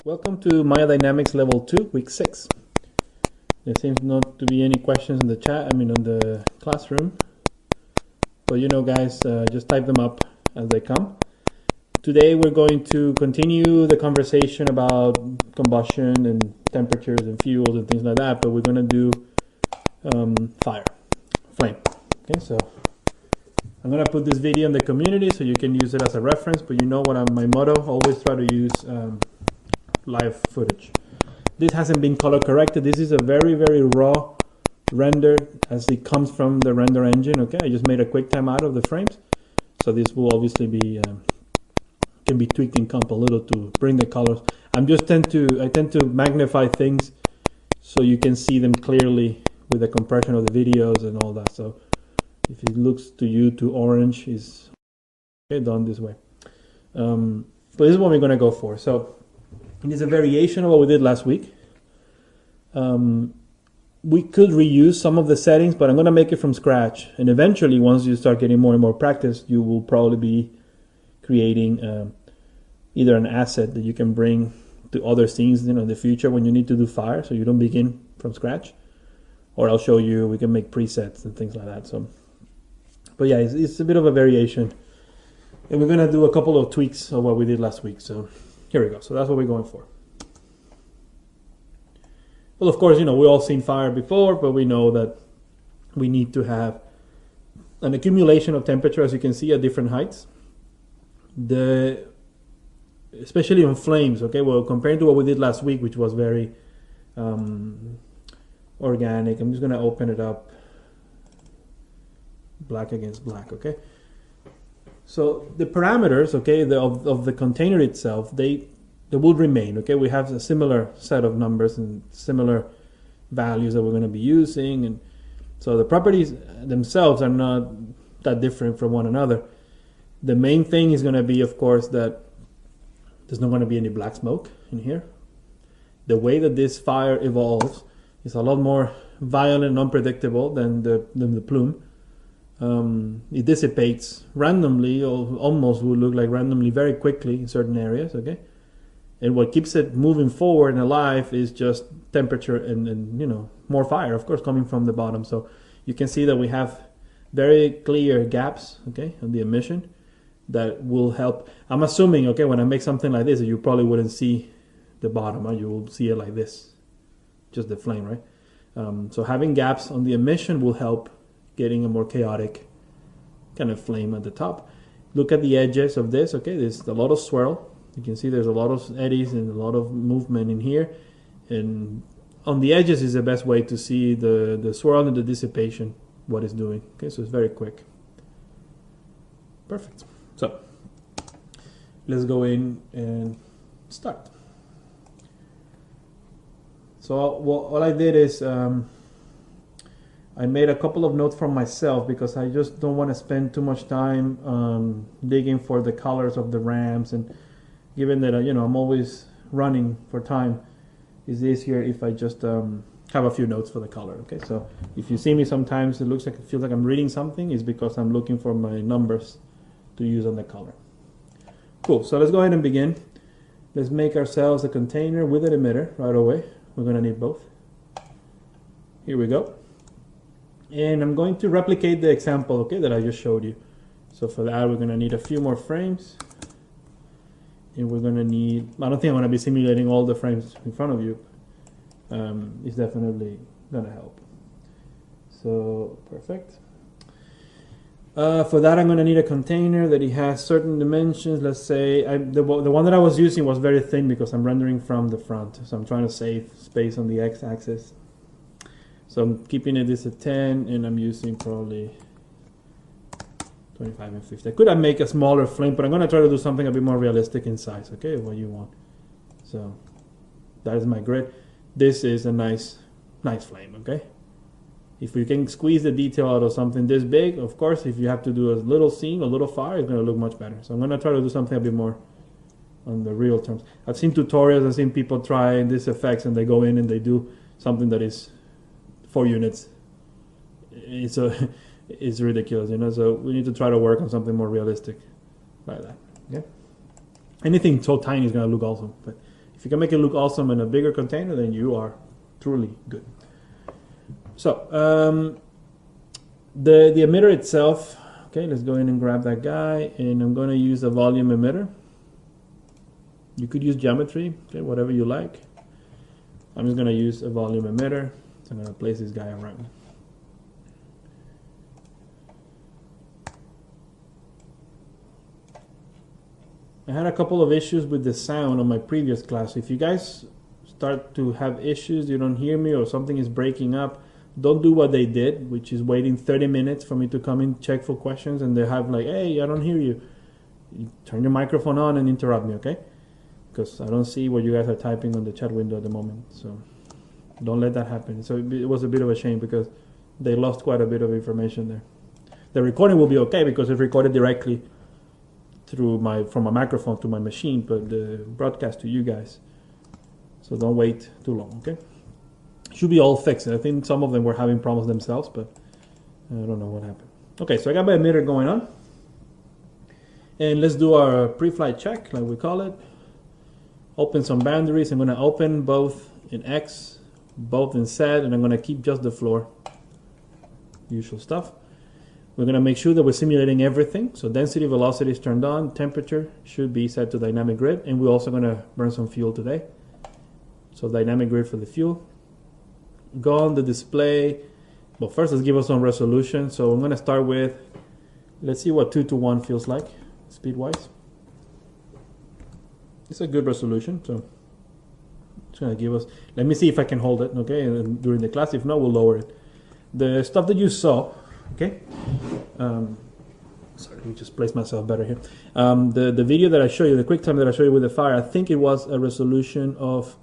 Welcome to Maya Dynamics Level 2, Week 6. There seems not to be any questions in the chat, on the classroom. But guys, just type them up as they come. Today we're going to continue the conversation about combustion and temperatures and fuels and things like that, but we're going to do flame. Okay, so I'm going to put this video in the community so you can use it as a reference, but you know what my motto, always try to use live footage. This hasn't been color corrected. This is a very, very raw render as it comes from the render engine. Okay, I just made a quick time out of the frames, so this will obviously be can be tweaked in comp a little to bring the colors. I tend to magnify things so you can see them clearly with the compression of the videos and all that. So if it looks to you too orange, is okay, done this way. But this is what we're going to go for. So it is a variation of what we did last week. We could reuse some of the settings, but I'm going to make it from scratch. And eventually, once you start getting more and more practice, you will probably be creating either an asset that you can bring to other scenes in the future when you need to do fire, so you don't begin from scratch. Or I'll show you, we can make presets and things like that. So, but yeah, it's a bit of a variation. And we're going to do a couple of tweaks of what we did last week. So here we go. So that's what we're going for. Well, of course, we all seen fire before, but we know that we need to have an accumulation of temperature, as you can see, at different heights. Especially on flames, okay? Well, compared to what we did last week, which was very organic. I'm just going to open it up. Black against black, okay? So the parameters, okay, of the container itself, they will remain, okay? We have a similar set of numbers and similar values that we're going to be using, and so the properties themselves are not that different from one another. The main thing is going to be, of course, that there's not going to be any black smoke in here. The way that this fire evolves is a lot more violent and unpredictable than the plume. It dissipates randomly, or almost would look like randomly, very quickly in certain areas, okay? And what keeps it moving forward and alive is just temperature and more fire, of course, coming from the bottom. So you can see that we have very clear gaps, okay, on the emission that will help. I'm assuming, okay, when I make something like this, you probably wouldn't see the bottom, right? You will see it like this, just the flame, right? So having gaps on the emission will help getting a more chaotic kind of flame at the top. Look at the edges of this, okay? There's a lot of swirl. You can see there's a lot of eddies and a lot of movement in here. And on the edges is the best way to see the swirl and the dissipation, what it's doing. Okay, so it's very quick. Perfect. So let's go in and start. So all I did is I made a couple of notes for myself because I just don't want to spend too much time digging for the colors of the ramps, and given that I'm always running for time, it's easier if I just have a few notes for the color. Okay, so if you see me sometimes it feels like I'm reading something, it's because I'm looking for my numbers to use on the color. Cool, so let's go ahead and begin. Let's make ourselves a container with an emitter right away. We're going to need both. Here we go. And I'm going to replicate the example, okay, that I just showed you. So for that, we're going to need a few more frames. And we're going to need, I don't think I'm going to be simulating all the frames in front of you. It's definitely going to help. So, perfect. For that, I'm going to need a container that it has certain dimensions. Let's say, the one that I was using was very thin because I'm rendering from the front. So I'm trying to save space on the x-axis. So I'm keeping this at 10, and I'm using probably 25 and 50. I could make a smaller flame, but I'm going to try to do something a bit more realistic in size, okay, what you want. So that is my grid. This is a nice flame, okay? If we can squeeze the detail out of something this big, of course, if you have to do a little scene, a little fire, it's going to look much better. So I'm going to try to do something a bit more on the real terms. I've seen tutorials, I've seen people try these effects, and they go in and they do something that is 4 units. It's ridiculous, so we need to try to work on something more realistic like that. Okay, anything so tiny is going to look awesome, but If you can make it look awesome in a bigger container, then you are truly good. So the emitter itself, okay, let's go in and grab that guy, and I'm going to use a volume emitter. You could use geometry, okay, whatever you like. I'm just going to use a volume emitter. So I'm going to place this guy around. I had a couple of issues with the sound on my previous class. If you guys start to have issues, you don't hear me, or something is breaking up, don't do what they did, which is waiting 30 minutes for me to come in, check for questions, and they have like, hey, I don't hear you. You turn your microphone on and interrupt me, okay? Because I don't see what you guys are typing on the chat window at the moment. So don't let that happen. So it was a bit of a shame because they lost quite a bit of information there. The recording will be okay because it's recorded directly through from my microphone to my machine, but the broadcast to you guys. So don't wait too long, okay? Should be all fixed. I think some of them were having problems themselves, but I don't know what happened. Okay, so I got my emitter going on. And let's do our pre-flight check, like we call it. Open some boundaries. I'm going to open both in X, both in Z, and I'm going to keep just the floor. Usual stuff. We're going to make sure that we're simulating everything. So density, velocity is turned on. Temperature should be set to dynamic grid. And we're also going to burn some fuel today. So dynamic grid for the fuel. Go on the display. But first, let's give us some resolution. So I'm going to start with, let's see what 2:1 feels like, speed-wise. It's a good resolution. So it's going to give us, let me see if I can hold it, okay, and during the class. If not, we'll lower it. The stuff that you saw, okay, sorry, let me just place myself better here. The video that I showed you, the quick time that I showed you with the fire, I think it was a resolution of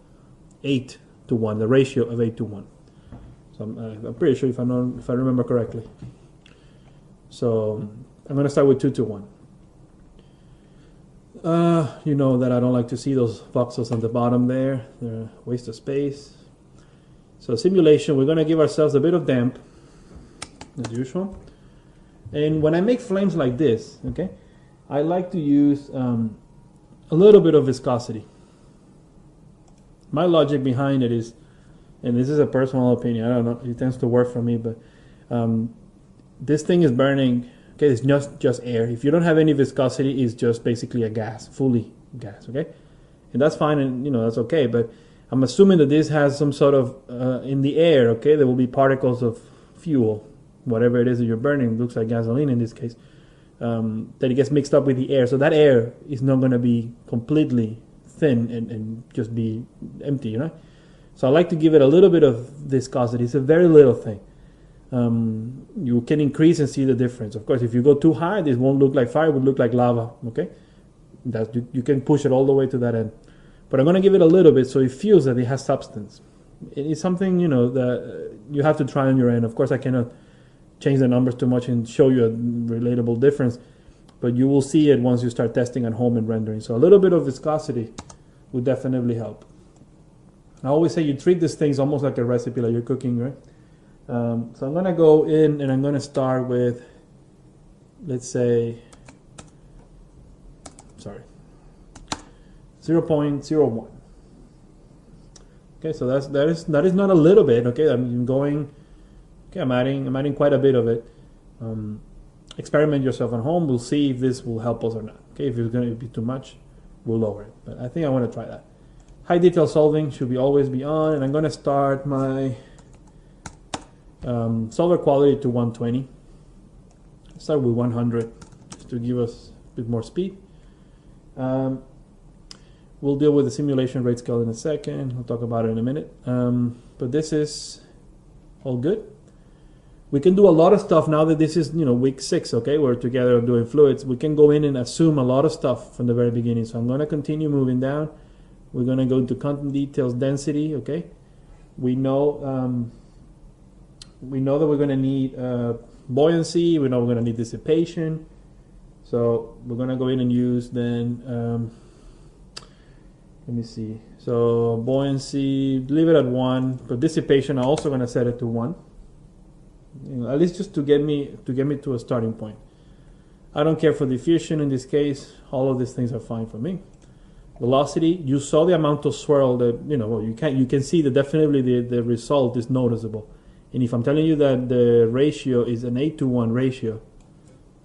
8:1, the ratio of 8:1. So I'm pretty sure if I remember correctly. So I'm going to start with 2:1. You know that I don't like to see those voxels on the bottom there. They're a waste of space. So simulation, we're going to give ourselves a bit of damp, as usual. And when I make flames like this, okay, I like to use a little bit of viscosity. My logic behind it is, and this is a personal opinion, I don't know, it tends to work for me, but this thing is burning, okay, it's just air. If you don't have any viscosity, it's just basically a gas, fully gas, okay? And that's fine, and that's okay, but I'm assuming that this has some sort of, in the air, okay, there will be particles of fuel, whatever it is that you're burning, it looks like gasoline in this case, that it gets mixed up with the air. So that air is not going to be completely thin and just be empty, So I like to give it a little bit of viscosity. It's a very little thing. You can increase and see the difference. Of course, if you go too high, this won't look like fire, it would look like lava, okay? You can push it all the way to that end. But I'm going to give it a little bit so it feels that it has substance. It's something, that you have to try on your end. Of course, I cannot change the numbers too much and show you a relatable difference, but you will see it once you start testing at home and rendering. So a little bit of viscosity would definitely help. I always say you treat these things almost like a recipe, like you're cooking, right? So I'm going to go in and I'm going to start with, let's say, 0.01. Okay, so that is not a little bit. Okay, I'm going. Okay, I'm adding quite a bit of it. Experiment yourself at home. We'll see if this will help us or not. Okay, if it's going to be too much, we'll lower it. But I think I want to try that. High detail solving should always be on, and I'm going to start my solver quality to 120. Start with 100 just to give us a bit more speed. We'll deal with the simulation rate scale in a second. We'll talk about it in a minute. But this is all good. We can do a lot of stuff now that this is, week 6, okay? We're together doing fluids. We can go in and assume a lot of stuff from the very beginning. So I'm going to continue moving down. We're going to go into content details, density, okay? We know that we're going to need buoyancy. We know we're going to need dissipation. So we're going to go in and use then, let me see. So buoyancy, leave it at 1. For dissipation, I'm also going to set it to 1. At least just to get me to a starting point. I don't care for diffusion in this case. All of these things are fine for me. velocity, you saw the amount of swirl that, well, you can see that definitely the result is noticeable. And if I'm telling you that the ratio is an 8-to-1 ratio,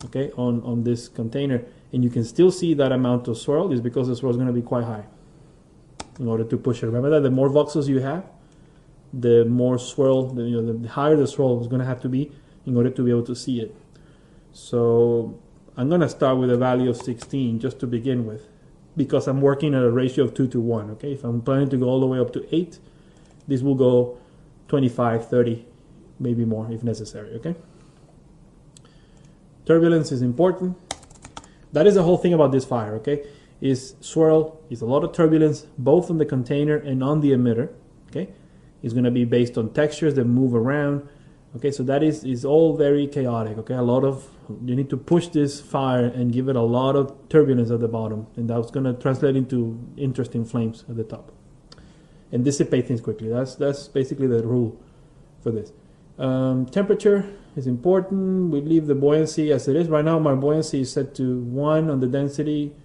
okay, on this container, and you can still see that amount of swirl, is because the swirl is going to be quite high in order to push it. Remember that the more voxels you have, the more swirl, the higher the swirl is going to have to be in order to be able to see it. So I'm going to start with a value of 16 just to begin with, because I'm working at a ratio of 2-to-1. Okay, if I'm planning to go all the way up to 8, this will go 25, 30, maybe more if necessary. Okay, turbulence is important. That is the whole thing about this fire. Okay, is swirl, is a lot of turbulence both on the container and on the emitter. Okay, it's going to be based on textures that move around. Okay, so that is all very chaotic. Okay, you need to push this fire and give it a lot of turbulence at the bottom, and that's going to translate into interesting flames at the top and dissipate things quickly. That's basically the rule for this. Temperature is important. We leave the buoyancy as it is. Right now my buoyancy is set to 1 on the density,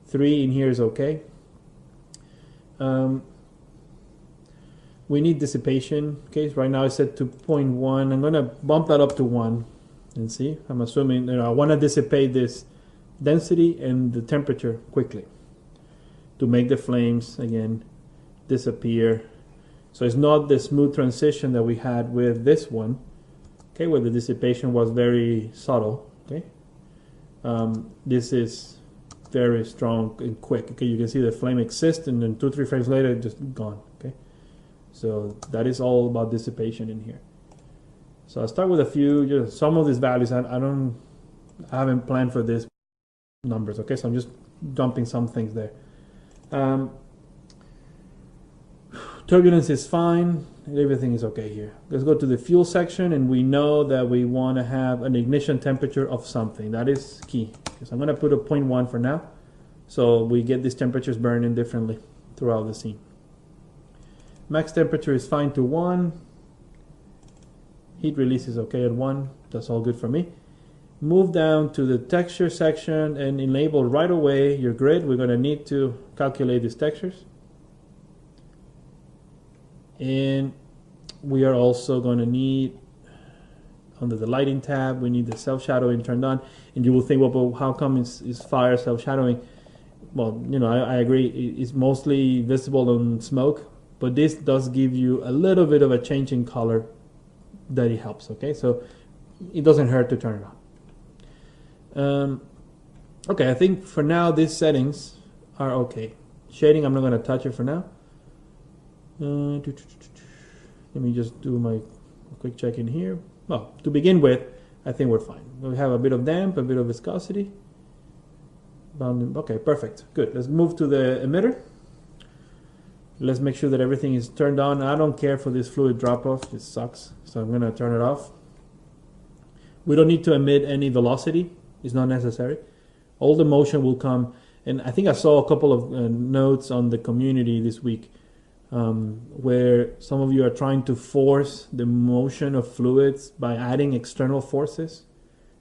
3 in here is okay. We need dissipation. Okay, so right now it's set to 0.1. I'm going to bump that up to 1 and see. I'm assuming I want to dissipate this density and the temperature quickly to make the flames again disappear. So it's not the smooth transition that we had with this one, okay, where the dissipation was very subtle. Okay, this is very strong and quick. Okay, you can see the flame exist, and then 2-3 frames later, just gone. Okay. So that is all about dissipation in here. So I'll start with a few, some of these values. I haven't planned for these numbers. Okay, so I'm just dumping some things there. Turbulence is fine. Everything is okay here. Let's go to the fuel section, and we know that we want to have an ignition temperature of something. That is key. So I'm going to put a 0.1 for now, so we get these temperatures burning differently throughout the scene. Max temperature is fine to 1. Heat release is okay at 1. That's all good for me. Move down to the texture section and enable right away your grid. We're going to need to calculate these textures. And we are also going to need, under the lighting tab, we need the self-shadowing turned on. And you will think, well, but how come is fire self-shadowing? Well, I agree. It's mostly visible on smoke. But this does give you a little bit of a change in color that it helps, okay? So it doesn't hurt to turn it on. Okay, I think for now these settings are okay. Shading, I'm not going to touch it for now. Let me just do my quick check in here. Well, to begin with, I think we're fine. We have a bit of damp, a bit of viscosity. Okay, perfect. Good. Let's move to the emitter. Let's make sure that everything is turned on. I don't care for this fluid drop-off. It sucks. So I'm going to turn it off. We don't need to emit any velocity. It's not necessary. All the motion will come. And I think I saw a couple of notes on the community this week where some of you are trying to force the motion of fluids by adding external forces.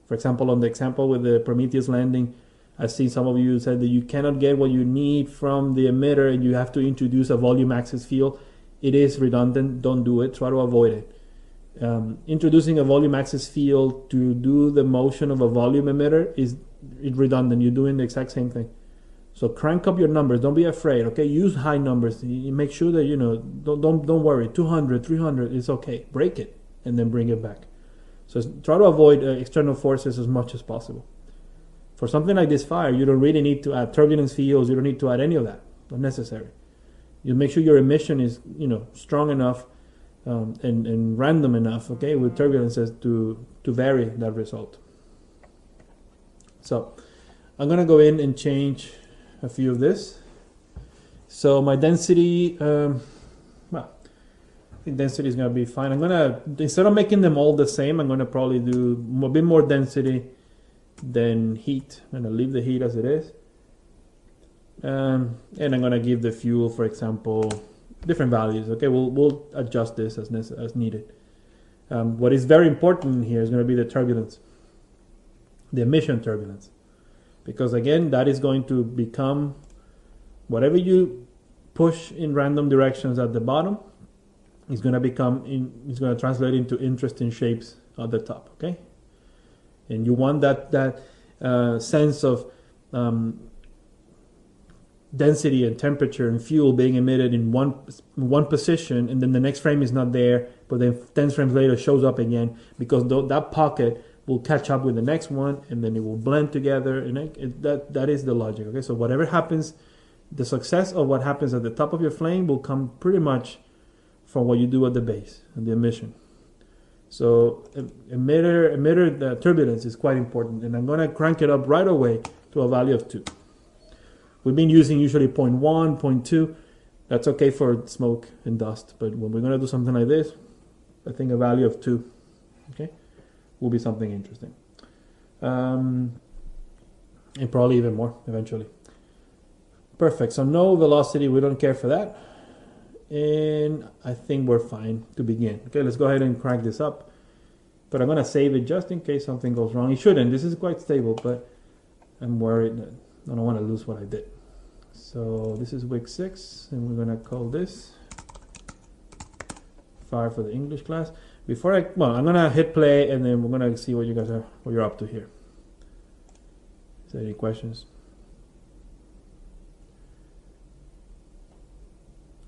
For example, on the example with the Prometheus landing, I see some of you said that you cannot get what you need from the emitter and you have to introduce a volume axis field. It is redundant. Don't do it. Try to avoid it. Introducing a volume axis field to do the motion of a volume emitter is redundant. You're doing the exact same thing. So crank up your numbers. Don't be afraid. Okay, use high numbers. You make sure that don't worry. 200, 300 is okay. Break it and then bring it back. So try to avoid external forces as much as possible. For something like this fire, you don't really need to add turbulence fields. You don't need to add any of that. Not necessary. You make sure your emission is, strong enough and random enough, okay, with turbulences to vary that result. So I'm going to go in and change a few of this. So my density, I think density is going to be fine. I'm going to, instead of making them all the same, I'm going to probably do a bit more density than heat. I'm going to leave the heat as it is. And I'm going to give the fuel, for example, different values. Okay, we'll adjust this as needed. What is very important here is going to be the turbulence, the emission turbulence, because again, that is going to become whatever you push in random directions at the bottom is going to translate into interesting shapes at the top, okay? And you want that sense of density and temperature and fuel being emitted in one position, and then the next frame is not there, but then 10 frames later shows up again, because that pocket will catch up with the next one, and then it will blend together, and that is the logic, okay? So whatever happens, the success of what happens at the top of your flame will come pretty much from what you do at the base and the emission. So emitter the turbulence is quite important, and I'm going to crank it up right away to a value of 2. We've been using usually 0.1, 0.2. That's okay for smoke and dust, but when we're going to do something like this, I think a value of 2, okay, will be something interesting. And probably even more eventually. Perfect, so no velocity, we don't care for that. And I think we're fine to begin. Okay, let's go ahead and crank this up. But I'm going to save it just in case something goes wrong. It shouldn't, this is quite stable, but I'm worried that I don't want to lose what I did. So this is week 6, and we're going to call this Fire for the English class. I'm going to hit play, and then we're going to see what you're up to here. Is there any questions?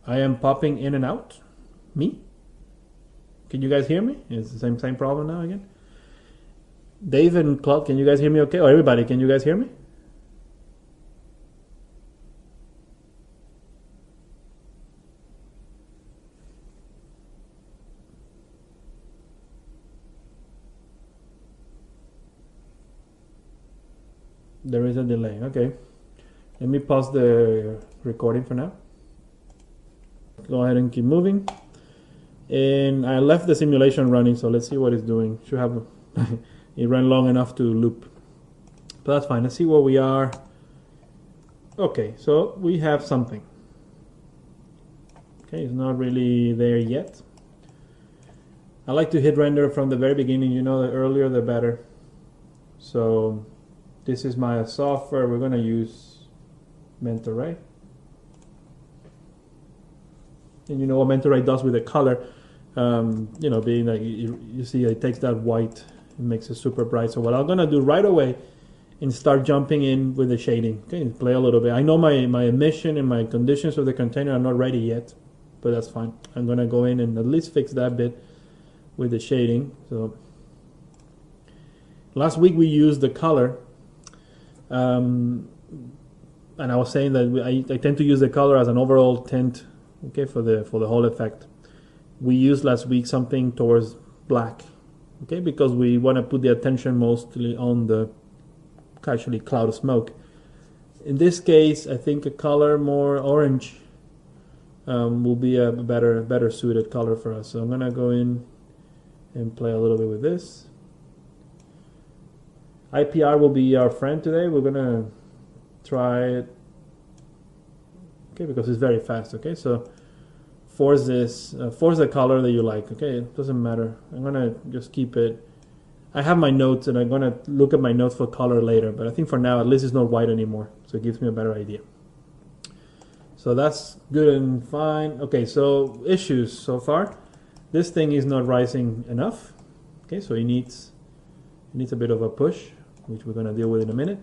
I am popping in and out. Me? Can you guys hear me? It's the same problem now again. Dave and Claude, can you guys hear me okay? Or everybody, can you guys hear me? There is a delay. Okay. Let me pause the recording for now. Go ahead and keep moving. And I left the simulation running, so let's see what it's doing. Should have it ran long enough to loop. But that's fine. Let's see where we are. Okay, so we have something. Okay, it's not really there yet. I like to hit render from the very beginning. You know, the earlier the better. So this is my software. We're going to use Mentor Ray. And you know what Mentor Ray does with the color, you know, being like you see it takes that white and makes it super bright. So what I'm going to do right away and start jumping in with the shading. Okay, play a little bit. I know my emission and my conditions of the container are not ready yet, but that's fine. I'm going to go in and at least fix that bit with the shading. So last week we used the color, and I was saying that I tend to use the color as an overall tint. Okay, for the whole effect. We used last week something towards black, okay, because we want to put the attention mostly on the actually cloud of smoke. In this case, I think a color more orange will be a better suited color for us. So I'm gonna go in and play a little bit with this. IPR will be our friend today. We're gonna try it. Okay, because it's very fast. Okay, so force the color that you like. Okay, it doesn't matter. I'm gonna just keep it. I have my notes, and I'm gonna look at my notes for color later. But I think for now, at least it's not white anymore, so it gives me a better idea. So that's good and fine. Okay, so issues so far. This thing is not rising enough. Okay, so it needs a bit of a push, which we're gonna deal with in a minute.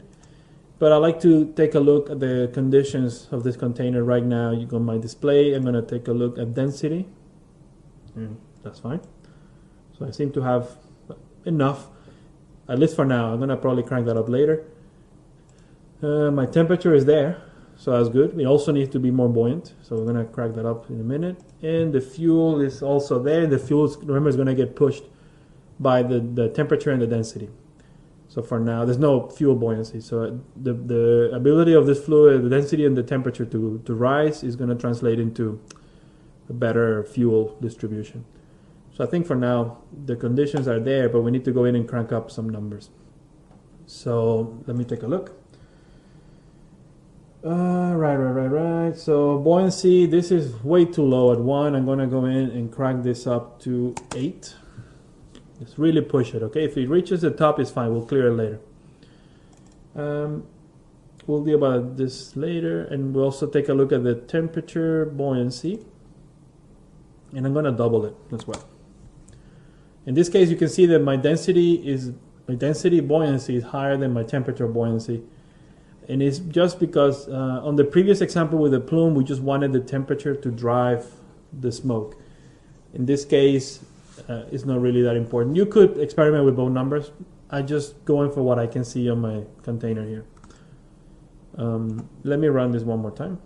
But I like to take a look at the conditions of this container right now. You go on my display. I'm going to take a look at density. That's fine. So I seem to have enough, at least for now. I'm going to probably crank that up later. My temperature is there, so that's good. It also needs to be more buoyant, so we're going to crank that up in a minute. And the fuel is also there. The fuel, remember, is going to get pushed by the temperature and the density. So for now, there's no fuel buoyancy. So the ability of this fluid, the density and the temperature to rise is going to translate into a better fuel distribution. So I think for now, the conditions are there, but we need to go in and crank up some numbers. So let me take a look. Right. So buoyancy, this is way too low at 1. I'm going to go in and crank this up to 8. Just really push it, okay? If it reaches the top, it's fine. We'll clear it later. we'll deal about this later, and we'll also take a look at the temperature buoyancy, and I'm going to double it as well. In this case, you can see that my density buoyancy is higher than my temperature buoyancy, and it's just because on the previous example with the plume, we just wanted the temperature to drive the smoke. In this case, it's not really that important. You could experiment with both numbers. I just go in for what I can see on my container here. Let me run this one more time.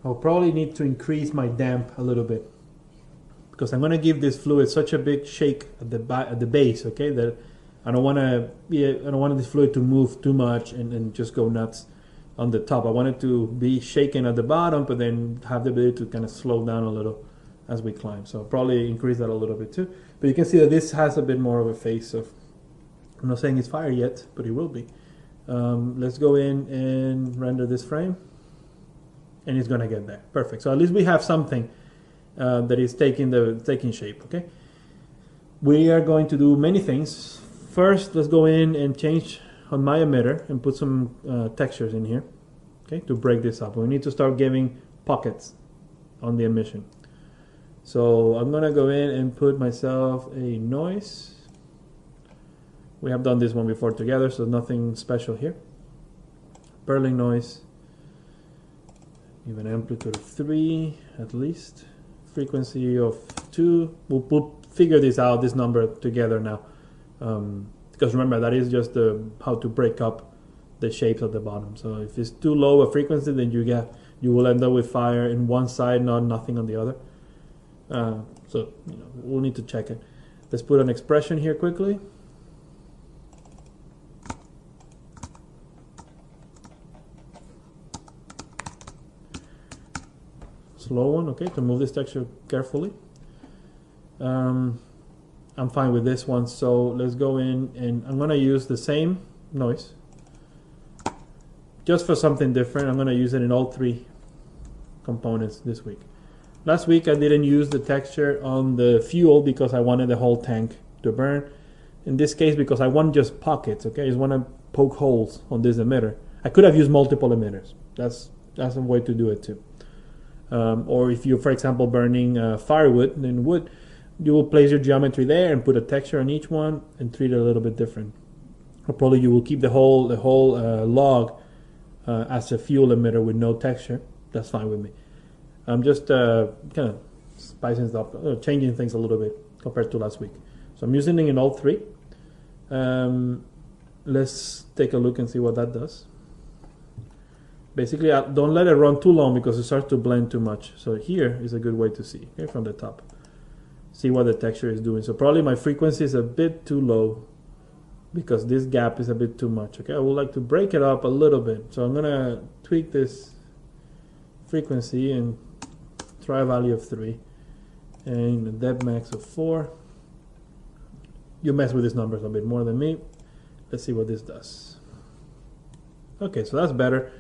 I'll probably need to increase my damp a little bit, because I'm going to give this fluid such a big shake at the base, okay, that I don't want this fluid to move too much and just go nuts on the top. I want it to be shaken at the bottom, but then have the ability to kind of slow down a little as we climb. So I'll probably increase that a little bit too. But you can see that this has a bit more of a face of, I'm not saying it's fire yet, but it will be. Let's go in and render this frame, and it's going to get there. Perfect. So at least we have something that is taking shape. Okay. We are going to do many things. First, let's go in and change on my emitter and put some textures in here, okay, to break this up. We need to start giving pockets on the emission. So I'm gonna go in and put myself a noise. We have done this one before together, so nothing special here. Perling noise, give an amplitude of 3 at least, frequency of 2. We'll figure this out, this number together now. Because remember, that is just how to break up the shapes at the bottom. So if it's too low a frequency, then you will end up with fire in one side, nothing on the other. So we'll need to check it. Let's put an expression here quickly. Slow one, okay, to move this texture carefully. I'm fine with this one, so let's go in and I'm going to use the same noise. Just for something different, I'm going to use it in all 3 components this week. Last week I didn't use the texture on the fuel because I wanted the whole tank to burn. In this case, because I want just pockets, okay? I just want to poke holes on this emitter. I could have used multiple emitters. That's a way to do it too. Or if you're, for example, burning firewood, then wood, you will place your geometry there and put a texture on each one and treat it a little bit different. Or probably you will keep the whole log as a fuel emitter with no texture. That's fine with me. I'm just kind of spicing it up, changing things a little bit compared to last week. So I'm using it in all 3. Let's take a look and see what that does. Basically, don't let it run too long because it starts to blend too much. So here is a good way to see, okay, from the top. See what the texture is doing. So probably my frequency is a bit too low because this gap is a bit too much. Okay, I would like to break it up a little bit. So I'm gonna tweak this frequency and try a value of 3 and a depth max of 4. You mess with these numbers a bit more than me. Let's see what this does. Okay, so that's better.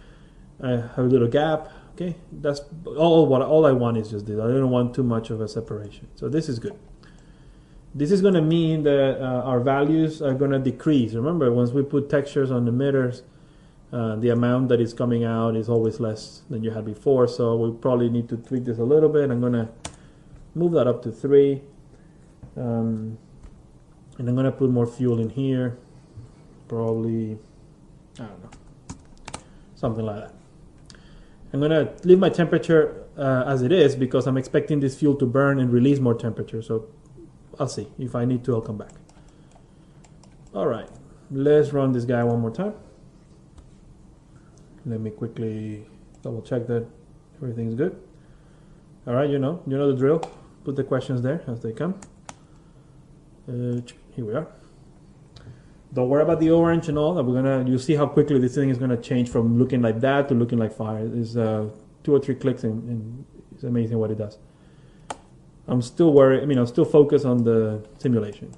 I have a little gap. Okay, that's all I want is just this. I don't want too much of a separation. So this is good. This is going to mean that our values are going to decrease. Remember, once we put textures on emitters, the amount that is coming out is always less than you had before. So we probably need to tweak this a little bit. I'm going to move that up to 3. And I'm going to put more fuel in here. Probably, I don't know, something like that. I'm going to leave my temperature as it is because I'm expecting this fuel to burn and release more temperature. So I'll see. If I need to, I'll come back. All right. Let's run this guy one more time. Let me quickly double check that everything's good. All right, you know the drill. Put the questions there as they come. Here we are. Don't worry about the orange and all. You'll see how quickly this thing is gonna change from looking like that to looking like fire. It's 2 or 3 clicks and it's amazing what it does. I'm still worried. I'm still focused on the simulation.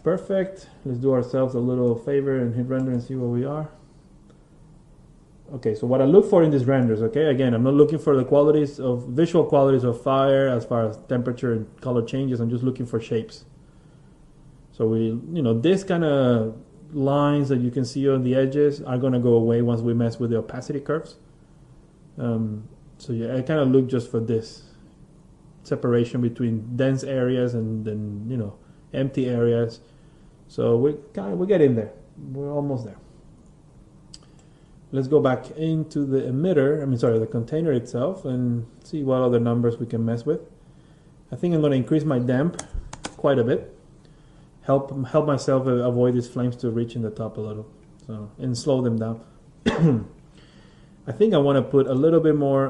Perfect. Let's do ourselves a little favor and hit render and see where we are. Okay, so what I look for in these renders, okay, again, I'm not looking for the qualities of visual qualities of fire as far as temperature and color changes. I'm just looking for shapes. So this kind of lines that you can see on the edges are going to go away once we mess with the opacity curves. So yeah, I kind of look just for this separation between dense areas and then empty areas. So we're getting there. We're almost there. Let's go back into the emitter, the container itself, and see what other numbers we can mess with. I think I'm going to increase my damp quite a bit. Help myself avoid these flames to reach in the top a little, and slow them down. I think I want to put a little bit more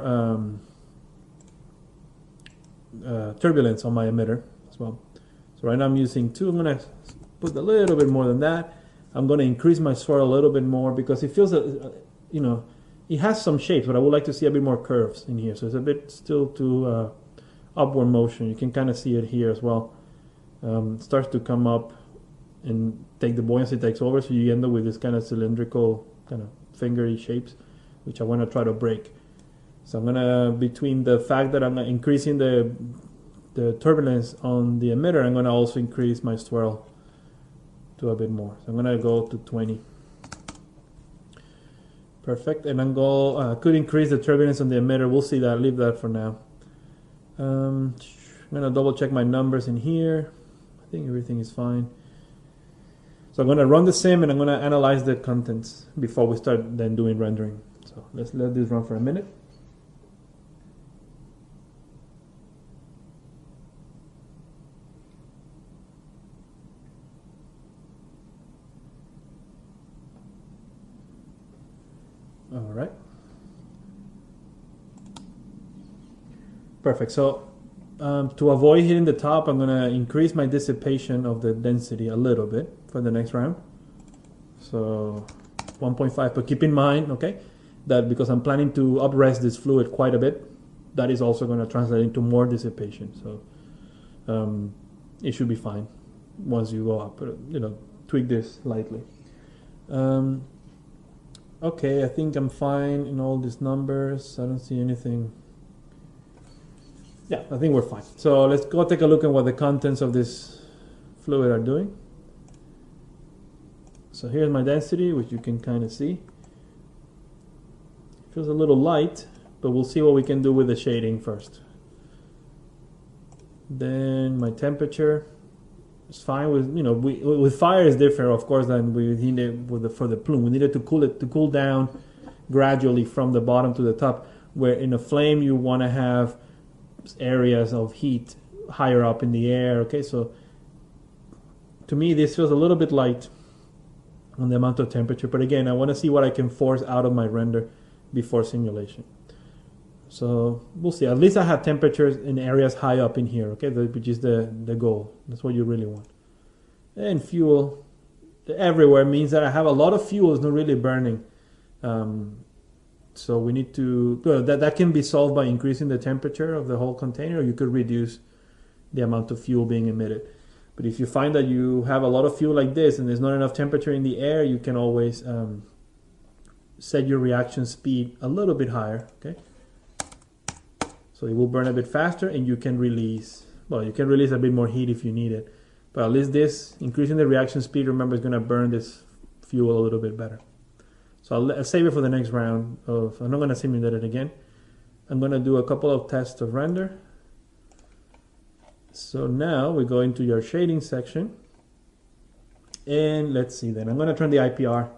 turbulence on my emitter as well. So right now I'm using 2. I'm going to put a little bit more than that. I'm going to increase my swirl a little bit more because it feels that it has some shapes, but I would like to see a bit more curves in here. So it's a bit still too upward motion. You can kind of see it here as well. It starts to come up and the buoyancy takes over, so you end up with this kind of cylindrical, kind of fingery shapes, which I want to try to break. So I'm gonna, between the fact that I'm increasing the turbulence on the emitter, I'm gonna also increase my swirl to a bit more. So I'm gonna go to 20. Perfect, and could increase the turbulence on the emitter. We'll see that. Leave that for now. I'm gonna double check my numbers in here. I think everything is fine. So I'm gonna run the sim and I'm gonna analyze the contents before we start then doing rendering. So let's let this run for a minute. All right. Perfect. So to avoid hitting the top, I'm going to increase my dissipation of the density a little bit for the next round. So 1.5, but keep in mind, okay, that because I'm planning to uprest this fluid quite a bit, that is also going to translate into more dissipation. So it should be fine once you go up, tweak this lightly. Okay, I think I'm fine in all these numbers. I don't see anything. Yeah, I think we're fine. So let's go take a look at what the contents of this fluid are doing. So here's my density, which you can kind of see. It feels a little light, but we'll see what we can do with the shading first. Then my temperature is fine. With with fire is different, of course, than we needed for the plume. We needed to cool down gradually from the bottom to the top. Where in a flame you want to have areas of heat higher up in the air. Okay, so to me this feels a little bit light on the amount of temperature, but again, I want to see what I can force out of my render before simulation. So we'll see. At least I have temperatures in areas high up in here, okay, which is the goal. That's what you really want. And fuel everywhere means that I have a lot of fuel is not really burning. So we need to, that can be solved by increasing the temperature of the whole container, or you could reduce the amount of fuel being emitted. But if you find that you have a lot of fuel like this and there's not enough temperature in the air, you can always set your reaction speed a little bit higher, okay? So it will burn a bit faster and you can release a bit more heat if you need it. But at least this, increasing the reaction speed, remember, is going to burn this fuel a little bit better. So I'll save it for the next round. I'm not going to simulate it again. I'm going to do a couple of tests of render. So now we go into your shading section. And let's see then. I'm going to turn the IPR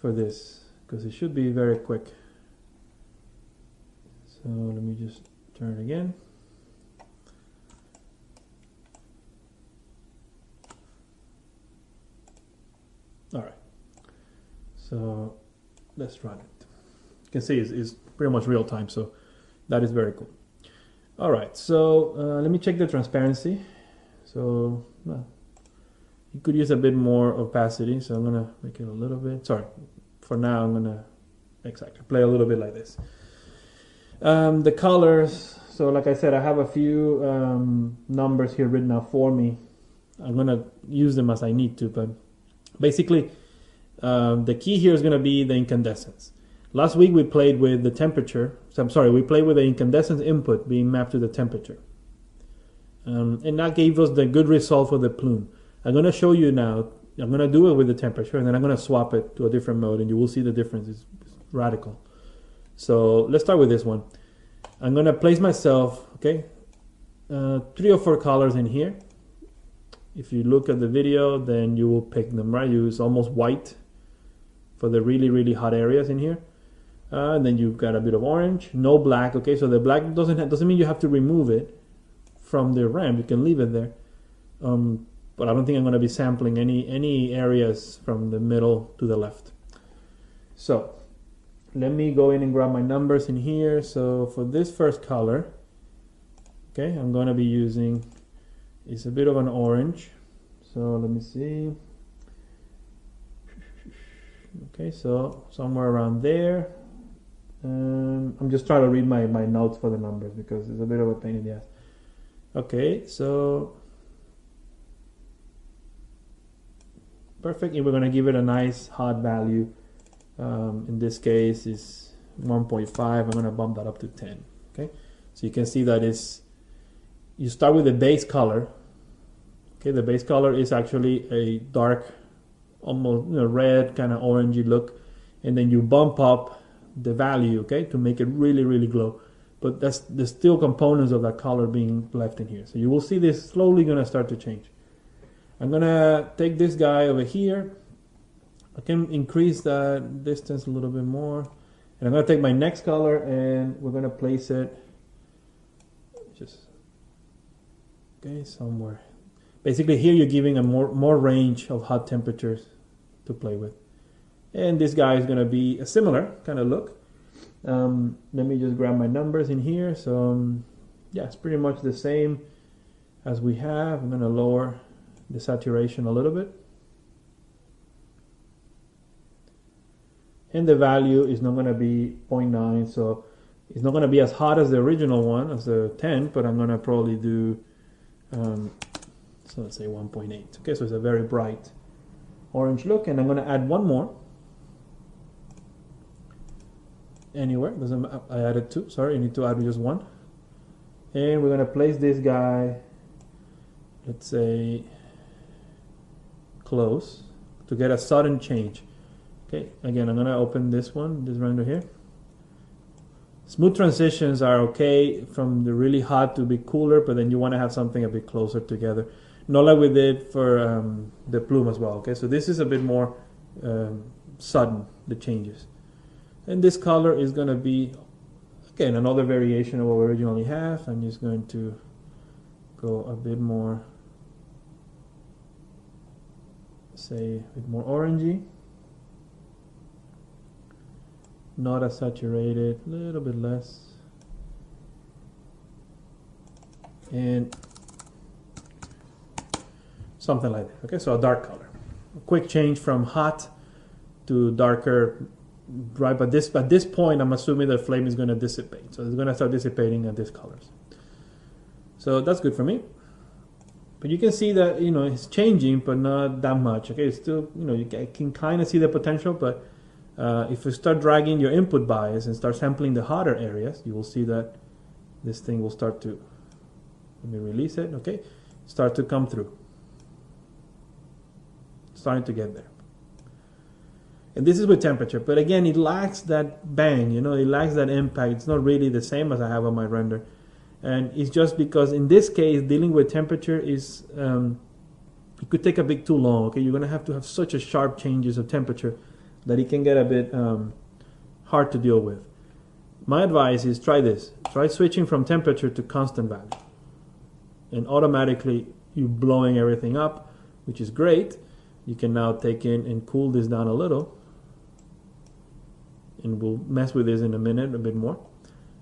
for this because it should be very quick. So let me just turn it again. All right. So let's run it. You can see it's pretty much real time, so that is very cool. All right, so let me check the transparency. So you could use a bit more opacity, so I'm gonna make it a little bit. Sorry, for now I'm gonna play a little bit like this. The colors. So like I said, I have a few numbers here written out for me. I'm gonna use them as I need to, but basically. The key here is going to be the incandescence. Last week we played with the temperature. So I'm sorry, we played with the incandescence input being mapped to the temperature. And that gave us the good result for the plume. I'm going to show you now. I'm going to do it with the temperature, and then I'm going to swap it to a different mode, and you will see the difference. It's radical. So let's start with this one. I'm going to place myself, okay, 3 or 4 colors in here. If you look at the video, then you will pick them, right? Use almost white for the really, really hot areas in here. And then you've got a bit of orange, no black, okay? So the black doesn't mean you have to remove it from the ramp. You can leave it there. But I don't think I'm going to be sampling any areas from the middle to the left. So let me go in and grab my numbers in here. So for this first color, okay, I'm going to be using, it's a bit of an orange. So let me see. Okay, so somewhere around there. I'm just trying to read my notes for the numbers because it's a bit of a pain in the ass. Okay, so perfect, and we're going to give it a nice hot value. In this case is 1.5. I'm going to bump that up to 10. Okay, so you can see that you start with the base color. Okay, the base color is actually a dark, almost red, kind of orangey look, and then you bump up the value, okay, to make it really, really glow. But there's still components of that color being left in here. So you will see this slowly going to start to change. I'm going to take this guy over here. I can increase that distance a little bit more. And I'm going to take my next color and we're going to place it just, okay, somewhere. Basically here you're giving a more range of hot temperatures to play with. And this guy is going to be a similar kind of look. Let me just grab my numbers in here. So yeah, it's pretty much the same as we have. I'm going to lower the saturation a little bit. And the value is not going to be 0.9, so it's not going to be as hot as the original one, as the 10, but I'm going to probably do, so let's say 1.8. Okay, so it's a very bright orange look, and I'm going to add one more. Anywhere, I added 2, sorry, I need to add just 1. And we're going to place this guy, let's say, close, to get a sudden change. Okay, again, I'm going to open this render here. Smooth transitions are okay from the really hot to be cooler, but then you want to have something a bit closer together. Not like we did for the plume as well. Okay, so this is a bit more sudden, the changes. And this color is going to be, again, another variation of what we originally have. I'm just going to go a bit more, say, a bit more orangey. Not as saturated, a little bit less. And something like that. Okay, so a dark color. A quick change from hot to darker, right? But at this point, I'm assuming the flame is going to dissipate. So it's going to start dissipating at these colors. So that's good for me. But you can see that, it's changing, but not that much. Okay, it's still, you can kind of see the potential, but if you start dragging your input bias and start sampling the hotter areas, you will see that this thing will start to, let me release it, okay, start to come through. Starting to get there. And this is with temperature, but again, it lacks that bang, it lacks that impact. It's not really the same as I have on my render. And it's just because in this case, dealing with temperature is, it could take a bit too long, okay? You're going to have such a sharp changes of temperature that it can get a bit hard to deal with. My advice is try this. Try switching from temperature to constant value. And automatically you're blowing everything up, which is great. You can now take in and cool this down a little. And we'll mess with this in a minute, a bit more.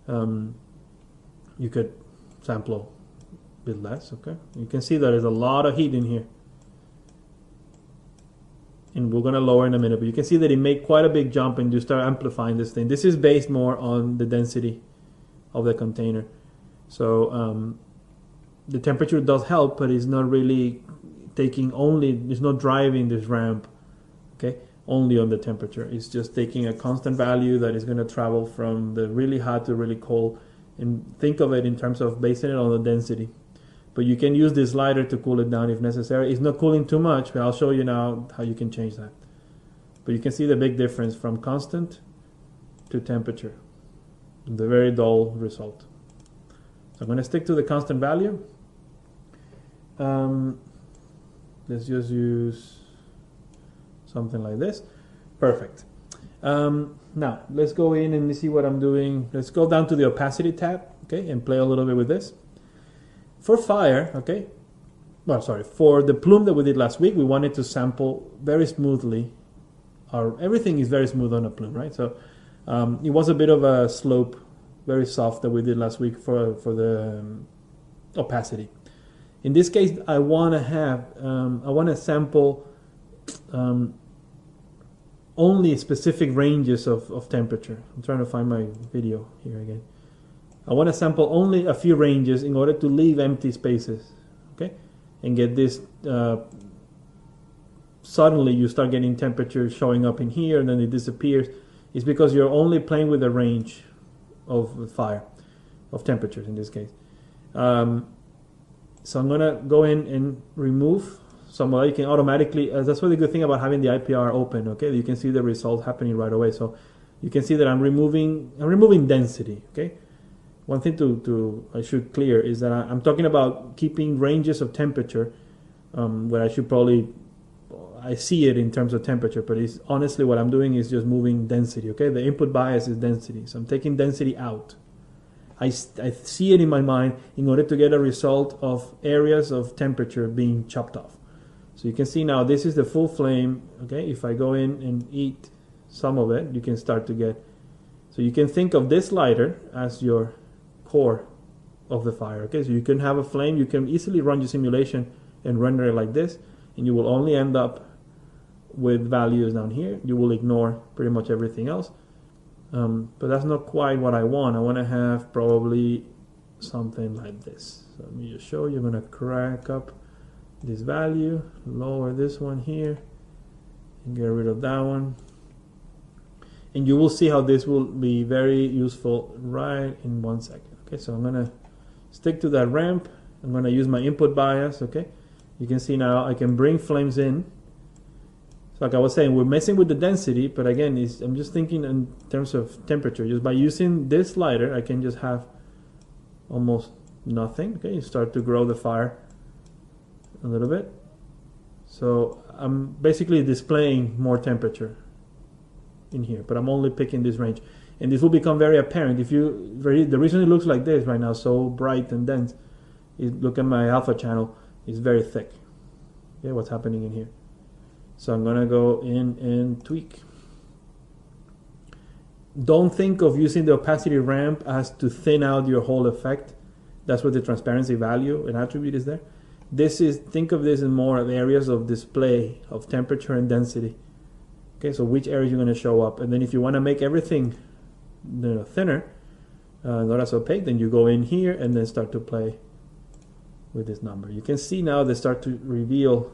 You could sample a bit less, okay? You can see that there's a lot of heat in here. And we're going to lower in a minute, but you can see that it made quite a big jump and you start amplifying this thing. This is based more on the density of the container. So the temperature does help, but it's not really it's not driving this ramp, okay? only on the temperature. It's just taking a constant value that is going to travel from the really hot to really cold, and think of it in terms of basing it on the density. But you can use this slider to cool it down if necessary. It's not cooling too much, but I'll show you now how you can change that. But you can see the big difference from constant to temperature. The very dull result. So I'm going to stick to the constant value. Let's just use something like this. Perfect. Now let's go in and see what I'm doing. Let's go down to the opacity tab, okay, and play a little bit with this. For fire, okay, well, sorry, for the plume that we did last week, we wanted to sample very smoothly. Everything is very smooth on a plume, right? So it was a bit of a slope, very soft, that we did last week for the opacity. In this case, I want to sample only specific ranges of temperature. I'm trying to find my video here again. I want to sample only a few ranges in order to leave empty spaces, okay, and get this. Suddenly, you start getting temperature showing up in here, and then it disappears. It's because you're only playing with the range of fire, of temperatures in this case. So I'm gonna go in and remove some. You can automatically. That's what the good thing about having the IPR open. Okay, you can see the result happening right away. So you can see that I'm removing density. Okay, one thing I should clear is that I'm talking about keeping ranges of temperature. Where I see it in terms of temperature, but it's honestly what I'm doing is just moving density. Okay, the input bias is density, so I'm taking density out. I see it in my mind in order to get a result of areas of temperature being chopped off. So you can see now this is the full flame. Okay, if I go in and eat some of it, you can start to get. So you can think of this lighter as your core of the fire. Okay, so you can have a flame. You can easily run your simulation and render it like this, and you will only end up with values down here. You will ignore pretty much everything else. But that's not quite what I want. I want to have probably something like this. So let me just show you. I'm going to crank up this value, lower this one here, and get rid of that one. And you will see how this will be very useful right in 1 second. Okay, so I'm going to stick to that ramp. I'm going to use my input bias. Okay, you can see now I can bring flames in. Like I was saying, we're messing with the density, but again, I'm just thinking in terms of temperature. Just by using this slider, I can just have almost nothing. Okay, you start to grow the fire a little bit. So I'm basically displaying more temperature in here, but I'm only picking this range. And this will become very apparent. The reason it looks like this right now, so bright and dense, is look at my alpha channel, it's very thick. Okay, what's happening in here. So I'm going to go in and tweak. Don't think of using the opacity ramp as to thin out your whole effect. That's what the transparency value and attribute is there. Think of this in more of areas of display of temperature and density. Okay, so which areas you're going to show up. And then if you want to make everything thinner, not as opaque, then you go in here and then start to play with this number. You can see now they start to reveal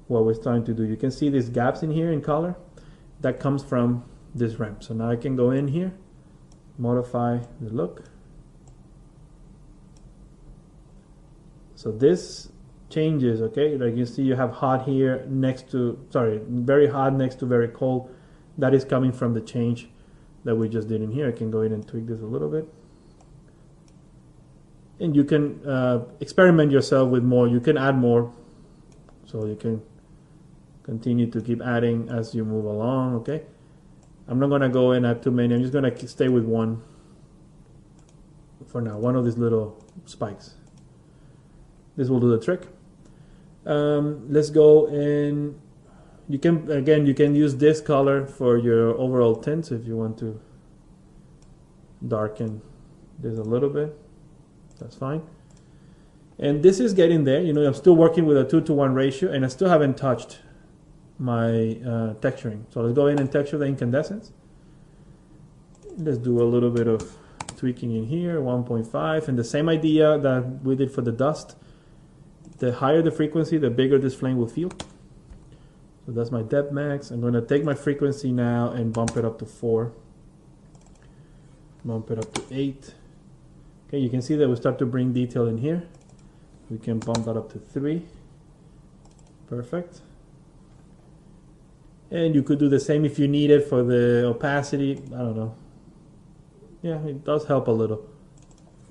what we're trying to do. You can see these gaps in here in color. That comes from this ramp. So now I can go in here, modify the look. So this changes, okay? Like you see you have hot here very hot next to very cold. That is coming from the change that we just did in here. I can go in and tweak this a little bit. And you can experiment yourself with more. You can add more. So you can continue to keep adding as you move along, okay? I'm not going to go and add too many. I'm just going to stay with one for now, one of these little spikes. This will do the trick. Let's go and you can use this color for your overall tint. So if you want to darken this a little bit, that's fine. And this is getting there. I'm still working with a 2:1 ratio, and I still haven't touched my texturing. So let's go in and texture the incandescence. Let's do a little bit of tweaking in here, 1.5, and the same idea that we did for the dust. The higher the frequency, the bigger this flame will feel. So that's my depth max. I'm going to take my frequency now and bump it up to 4. Bump it up to 8. Okay, you can see that we start to bring detail in here. We can bump that up to 3. Perfect. And you could do the same if you need it for the opacity. I don't know. Yeah, it does help a little.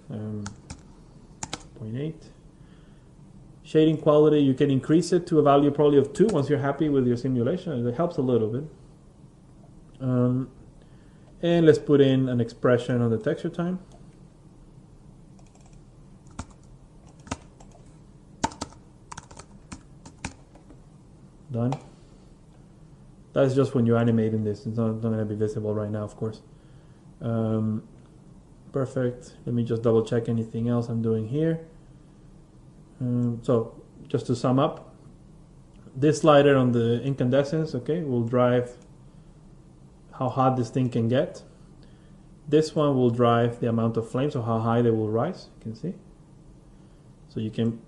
0.8. Shading quality, you can increase it to a value probably of 2 once you're happy with your simulation. It helps a little bit. And let's put in an expression on the texture time. Done. That's just when you're animating this. It's not going to be visible right now, of course. Perfect. Let me just double check anything else I'm doing here. So just to sum up, this slider on the incandescence, okay, will drive how hot this thing can get. This one will drive the amount of flame, so how high they will rise, you can see. So you can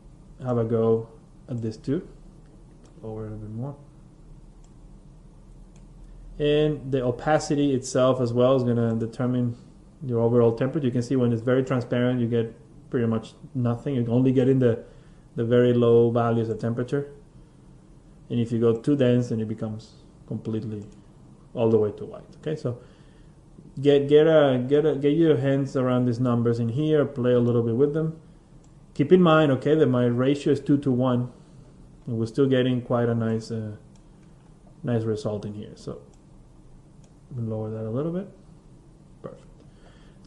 have a go at this too. Lower a little bit more. And the opacity itself as well is going to determine your overall temperature. You can see when it's very transparent, you get pretty much nothing. You only get in the very low values of temperature. And if you go too dense, then it becomes completely all the way to white. Okay, so get your hands around these numbers in here. Play a little bit with them. Keep in mind, okay, that my ratio is 2:1, and we're still getting quite a nice result in here. So lower that a little bit. Perfect.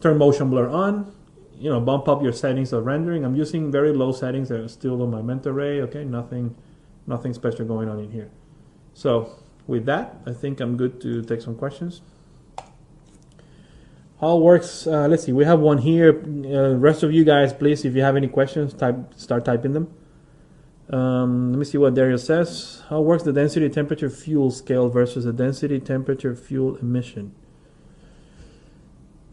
Turn motion blur on. You know, bump up your settings of rendering. I'm using very low settings that are still on my Mentor Ray. Okay, nothing special going on in here. So with that, I think I'm good to take some questions. How it works? Let's see. We have one here. Rest of you guys, please, if you have any questions, start typing them. Let me see what Dario says. How works the density temperature fuel scale versus the density temperature fuel emission?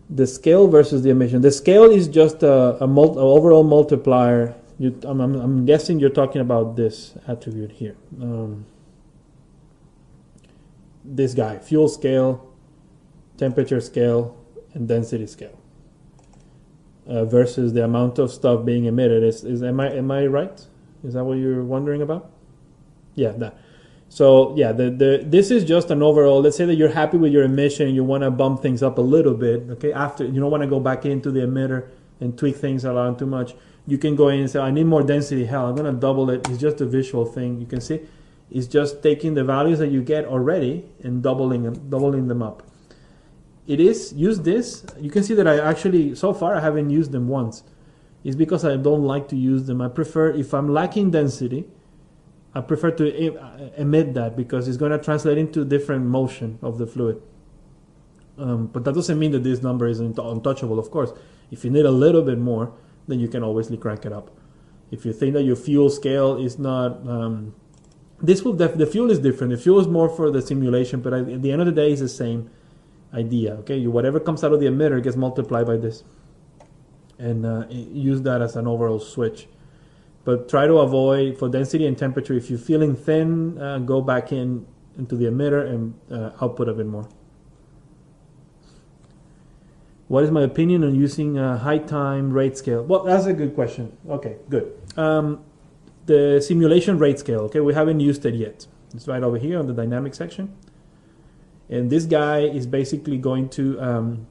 The scale versus the emission. The scale is just a overall multiplier. I'm guessing you're talking about this attribute here. This guy, fuel scale, temperature scale, and density scale. Versus the amount of stuff being emitted. Am I right? Is that what you're wondering about? Yeah, that. So yeah, this is just an overall. Let's say that you're happy with your emission and you want to bump things up a little bit. Okay, after you don't want to go back into the emitter and tweak things around too much. You can go in and say, I need more density. Hell, I'm gonna double it. It's just a visual thing. You can see, it's just taking the values that you get already and doubling them up. It is use this. You can see that I actually so far I haven't used them once. It's because I don't like to use them. I prefer, if I'm lacking density, I prefer to emit that because it's going to translate into different motion of the fluid. But that doesn't mean that this number is untouchable, of course. If you need a little bit more, then you can always crank it up. If you think that your fuel scale is not... the fuel is different. The fuel is more for the simulation, but at the end of the day, it's the same idea. Okay, whatever comes out of the emitter gets multiplied by this. And use that as an overall switch. But try to avoid, for density and temperature, if you're feeling thin, go back into the emitter and output a bit more. What is my opinion on using a high time rate scale? Well, that's a good question. Okay, good. The simulation rate scale, okay, we haven't used it yet. It's right over here on the dynamic section. And this guy is basically going to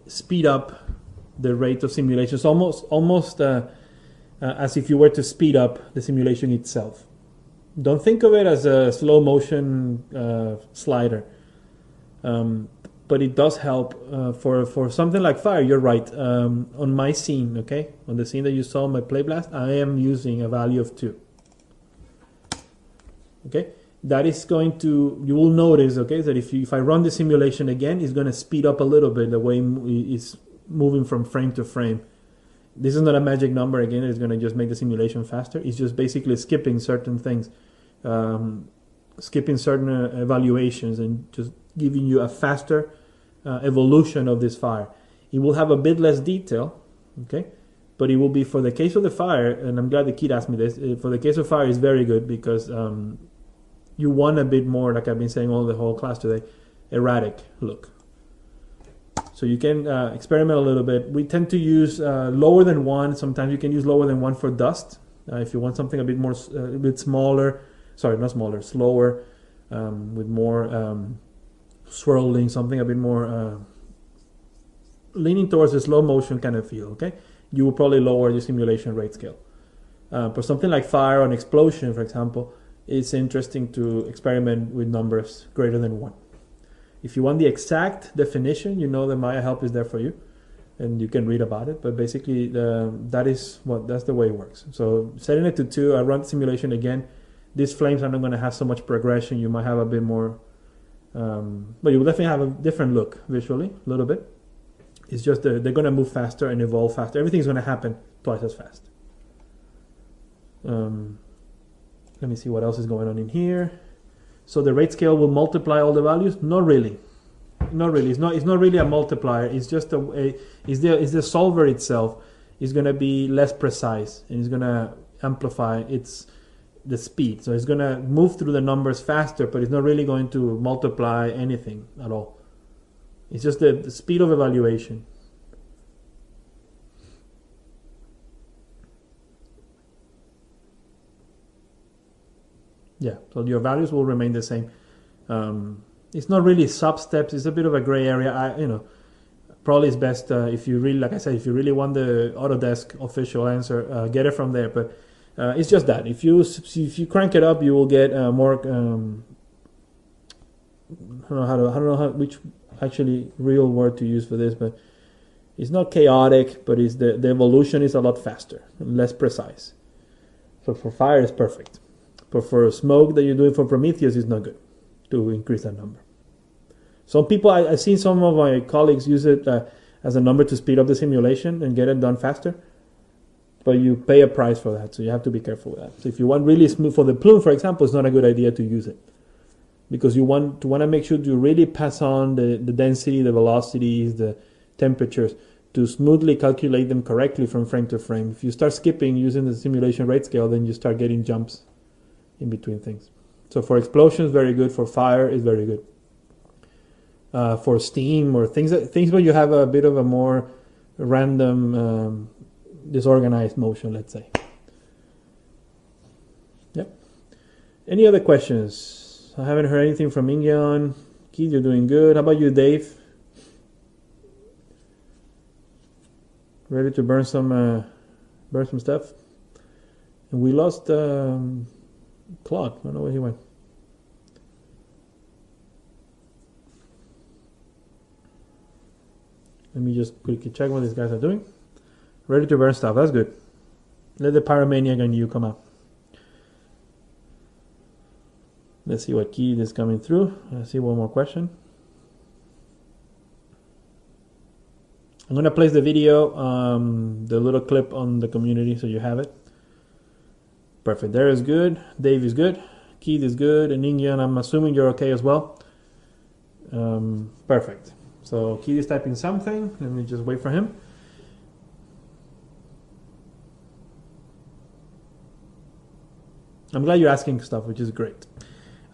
speed up the rate of simulation. It's almost as if you were to speed up the simulation itself. Don't think of it as a slow motion slider, but it does help for something like fire. You're right. On my scene, okay, on the scene that you saw on my Play Blast, I am using a value of 2. Okay, that is going to, you will notice, okay, that if I run the simulation again, it's going to speed up a little bit the way it's moving from frame to frame. This is not a magic number again. It's going to just make the simulation faster. It's just basically skipping certain things, skipping certain evaluations, and just giving you a faster evolution of this fire. It will have a bit less detail, okay, but it will be, for the case of the fire, and I'm glad the kid asked me this, for the case of fire is very good because you want a bit more, like I've been saying all the whole class today, erratic look. So you can experiment a little bit. We tend to use lower than 1. Sometimes you can use lower than 1 for dust. If you want something a bit more, a bit smaller, sorry, not smaller, slower, with more swirling, something a bit more leaning towards a slow motion kind of feel, okay? You will probably lower your simulation rate scale. For something like fire or an explosion, for example, it's interesting to experiment with numbers greater than 1. If you want the exact definition, you know that Maya Help is there for you, and you can read about it. But basically, that's the way it works. So setting it to 2, I run the simulation again. These flames are not going to have so much progression. You might have a bit more, but you will definitely have a different look visually, a little bit. It's just they're going to move faster and evolve faster. Everything's going to happen twice as fast. Let me see what else is going on in here. So the rate scale will multiply all the values? Not really. Not really. It's not really a multiplier. It's just the solver itself is going to be less precise, and it's going to amplify the speed. So it's going to move through the numbers faster, but it's not really going to multiply anything at all. It's just the speed of evaluation. Yeah, so your values will remain the same. It's not really sub-steps. It's a bit of a gray area. Probably it's best if you really, like I said, if you really want the Autodesk official answer, get it from there. But it's just that if you crank it up, you will get more. I don't know which actually real word to use for this, but it's not chaotic, but it's the evolution is a lot faster and less precise. So for fire, it's perfect. But for smoke that you're doing for Prometheus, it's not good to increase that number. Some people, I've seen some of my colleagues use it as a number to speed up the simulation and get it done faster. But you pay a price for that, so you have to be careful with that. So if you want really smooth, for the plume, for example, it's not a good idea to use it. Because you want to make sure to really pass on the density, the velocities, the temperatures, to smoothly calculate them correctly from frame to frame. If you start skipping using the simulation rate scale, then you start getting jumps in between things. So for explosions, very good. For fire, is very good. For steam or things where you have a bit of a more random, disorganized motion, let's say. Yep. Any other questions? I haven't heard anything from Ingyeon. Keith, you're doing good. How about you, Dave? Ready to burn some stuff? And we lost Claude. I don't know where he went. Let me just quickly check what these guys are doing. Ready to burn stuff. That's good. Let the Pyromaniac and you come out. Let's see what key is coming through. Let's see one more question. I'm going to place the video, the little clip on the community so you have it. Perfect. There is good. Dave is good. Keith is good. And Ingyeon, I'm assuming you're okay as well. Perfect. So Keith is typing something. Let me just wait for him. I'm glad you're asking stuff, which is great.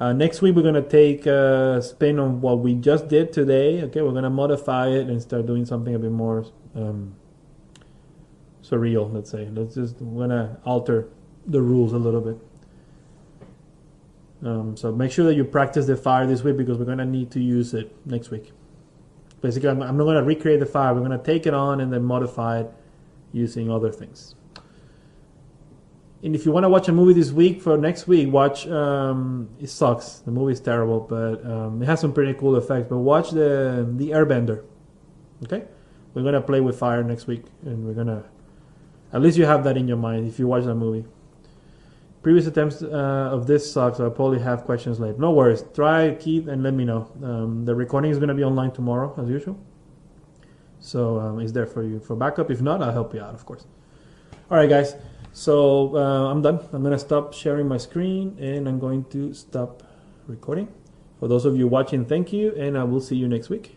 Next week, we're going to take a spin on what we just did today. Okay, we're going to modify it and start doing something a bit more surreal, let's say. We're going to alter the rules a little bit. So make sure that you practice the fire this week because we're going to need to use it next week. Basically, I'm not going to recreate the fire. We're going to take it on and then modify it using other things. And if you want to watch a movie this week for next week, watch, it sucks. The movie is terrible, but it has some pretty cool effects. But watch the Airbender. Okay? We're going to play with fire next week. And we're going to, at least you have that in your mind if you watch that movie. Previous attempts of this sucks, so I'll probably have questions later. No worries. Try, Keith, and let me know. The recording is going to be online tomorrow, as usual. So it's there for you for backup. If not, I'll help you out, of course. All right, guys. So I'm done. I'm going to stop sharing my screen, and I'm going to stop recording. For those of you watching, thank you, and I will see you next week.